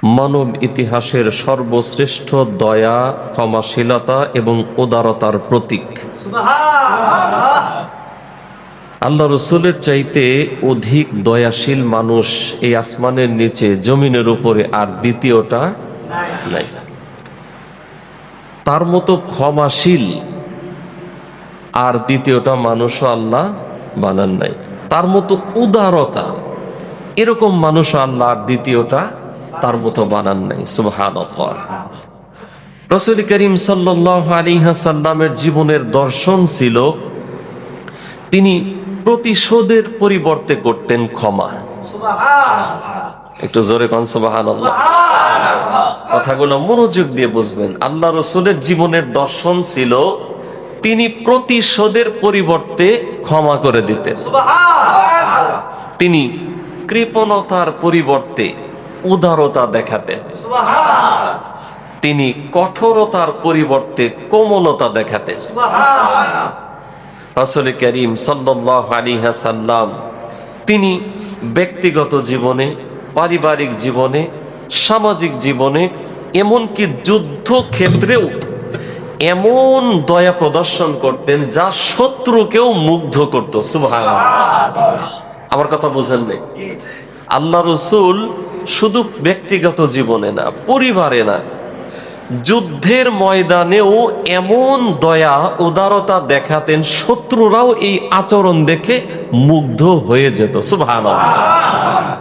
মানব ইতিহাসের সর্বশ্রেষ্ঠ দয়া, ক্ষমাশীলতা এবং উদারতার প্রতীক। আল্লাহ রসুলের চাইতে অধিক দয়াশীল মানুষ এই আসমানের নিচে জমিনের উপরে আর দ্বিতীয়টা নাই। তার মতো ক্ষমাশীল আর দ্বিতীয়টা মানুষও আল্লাহ বানান নাই। তার মতো উদারতা এরকম মানুষ আল্লাহ আর দ্বিতীয়টা তার মতো বানান নাই। সুবহানাল্লাহ। রাসূল করিম সাল্লাল্লাহু আলাইহি ওয়াসাল্লামের জীবনের দর্শন ছিল তিনি প্রতিশোধের পরিবর্তে করতেন ক্ষমা। একটু জোরে কোন সুবহানাল্লাহ। কথাগুলো মনোযোগ দিয়ে বুঝবেন। আল্লাহ রাসূলের জীবনের দর্শন ছিল তিনি প্রতিশোধের পরিবর্তে ক্ষমা করে দিতেন। তিনি কৃপণতার পরিবর্তে উদারতা দেখাতেন। তিনি কঠোরতার পরিবর্তে কোমলতা দেখাতেন। রাসূল করিম সাল্লাল্লাহু আলাইহি ওয়াসাল্লাম তিনি ব্যক্তিগত জীবনে, পারিবারিক জীবনে, সামাজিক জীবনে, এমনকি যুদ্ধ ক্ষেত্রেও এমন দয়া প্রদর্শন করতেন যা শত্রুকেও মুগ্ধ করত। সুবহানাল্লাহ। আমার কথা বুঝেন নাই? আল্লাহ রাসূল শুধু ব্যক্তিগত জীবনে না, পরিবারে না, যুদ্ধের ময়দানেও এমন দয়া উদারতা দেখাতেন শত্রুরাও এই আচরণ দেখে মুগ্ধ হয়ে যেত। সুবহানাল্লাহ।